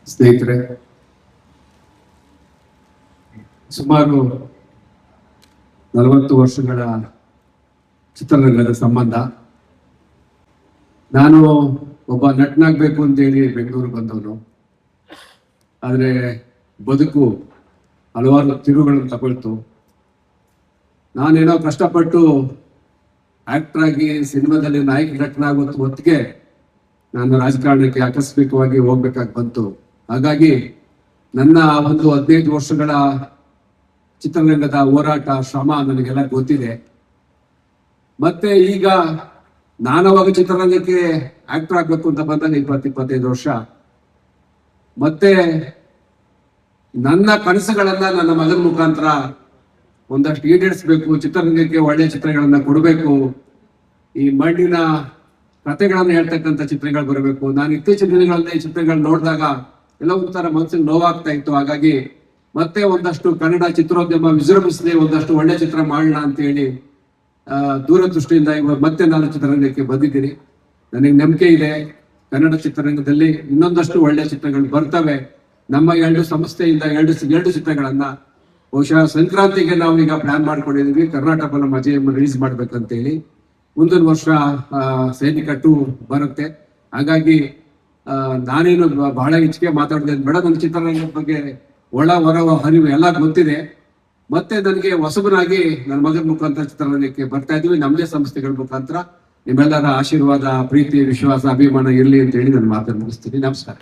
ಸ್ನೇಹಿತರೆ, ಸುಮಾರು 40 ವರ್ಷಗಳ ಚಿತ್ರರಂಗದ ಸಂಬಂಧ. ನಾನು ಒಬ್ಬ ನಟನಾಗಬೇಕು ಅಂತೇಳಿ ಬೆಂಗಳೂರು ಬಂದವನು. ಆದರೆ ಬದುಕು ಹಲವಾರು ತಿರುವುಗಳನ್ನು ತಗೊಳ್ತು. ನಾನೇನೋ ಕಷ್ಟಪಟ್ಟು ಆಕ್ಟರ್ ಆಗಿ ಸಿನಿಮಾದಲ್ಲಿ ನಾಯಕ ನಟನಾಗೋ ಹೊತ್ತಿಗೆ ನಾನು ರಾಜಕಾರಣಕ್ಕೆ ಆಕಸ್ಮಿಕವಾಗಿ ಹೋಗ್ಬೇಕಾಗಿ ಬಂತು. ಹಾಗಾಗಿ ನನ್ನ ಒಂದು 15 ವರ್ಷಗಳ ಚಿತ್ರರಂಗದ ಹೋರಾಟ, ಶ್ರಮ ನನಗೆಲ್ಲ ಗೊತ್ತಿದೆ. ಮತ್ತೆ ಈಗ ನಾನವಾಗ ಚಿತ್ರರಂಗಕ್ಕೆ ಆಕ್ಟರ್ ಆಗ್ಬೇಕು ಅಂತ ಬಂದಾಗ 20-25 ವರ್ಷ. ಮತ್ತೆ ನನ್ನ ಕನಸುಗಳನ್ನ ನನ್ನ ಮಗನ ಮುಖಾಂತರ ಒಂದಷ್ಟು ಈಡೇರಿಸಬೇಕು, ಚಿತ್ರರಂಗಕ್ಕೆ ಒಳ್ಳೆಯ ಚಿತ್ರಗಳನ್ನ ಕೊಡಬೇಕು, ಈ ಮಣ್ಣಿನ ಕಥೆಗಳನ್ನು ಹೇಳ್ತಕ್ಕಂಥ ಚಿತ್ರಗಳು ಬರಬೇಕು. ನಾನು ಇತ್ತೀಚಿನ ದಿನಗಳಲ್ಲಿ ಈ ಚಿತ್ರಗಳು ನೋಡಿದಾಗ ಎಲ್ಲ ಒಂಥರ ಮನಸ್ಸಿಗೆ ನೋವಾಗ್ತಾ ಇತ್ತು. ಹಾಗಾಗಿ ಮತ್ತೆ ಒಂದಷ್ಟು ಕನ್ನಡ ಚಿತ್ರೋದ್ಯಮ ವಿಜೃಂಭಿಸಲಿ, ಒಂದಷ್ಟು ಒಳ್ಳೆ ಚಿತ್ರ ಮಾಡೋಣ ಅಂತ ಹೇಳಿ ದೂರದೃಷ್ಟಿಯಿಂದ ಇವಾಗ ಮತ್ತೆ ನಾನು ಚಿತ್ರರಂಗಕ್ಕೆ ಬಂದಿದ್ದೀನಿ. ನನಗೆ ನಂಬಿಕೆ ಇದೆ, ಕನ್ನಡ ಚಿತ್ರರಂಗದಲ್ಲಿ ಇನ್ನೊಂದಷ್ಟು ಒಳ್ಳೆ ಚಿತ್ರಗಳು ಬರ್ತವೆ. ನಮ್ಮ 2 ಸಂಸ್ಥೆಯಿಂದ 2 ಚಿತ್ರಗಳನ್ನ ಬಹುಶಃ ಸಂಕ್ರಾಂತಿಗೆ ನಾವು ಈಗ ಪ್ಲಾನ್ ಮಾಡ್ಕೊಂಡಿದೀವಿ. ಕರ್ನಾಟಕ ಫಿಲಂ ಅಜಯ್ ರಿಲೀಸ್ ಮಾಡ್ಬೇಕಂತ ಹೇಳಿ. ಮುಂದಿನ ವರ್ಷ ಸೈನಿಕ 2 ಬರುತ್ತೆ. ಹಾಗಾಗಿ ನಾನೇನು ಬಹಳ ಹೆಚ್ಚಿಗೆ ಮಾತಾಡ್ತೇನೆ ಬೇಡ. ನನ್ನ ಚಿತ್ರರಂಗದ ಬಗ್ಗೆ ಒಳ ಹೊರ ಹರಿವು ಎಲ್ಲ ಗೊತ್ತಿದೆ. ಮತ್ತೆ ನನಗೆ ಹೊಸಬನಾಗಿ ನನ್ನ ಮಗನ ಮುಖಾಂತರ ಚಿತ್ರರಂಗಕ್ಕೆ ಬರ್ತಾ ಇದೀವಿ. ನಮ್ಮದೇ ಸಂಸ್ಥೆಗಳ ಮುಖಾಂತರ ನಿಮ್ಮೆಲ್ಲರ ಆಶೀರ್ವಾದ, ಪ್ರೀತಿ, ವಿಶ್ವಾಸ, ಅಭಿಮಾನ ಇರಲಿ ಅಂತ ಹೇಳಿ ನಾನು ಮಾತನ್ನು ಮುಗಿಸ್ತೀನಿ. ನಮಸ್ಕಾರ.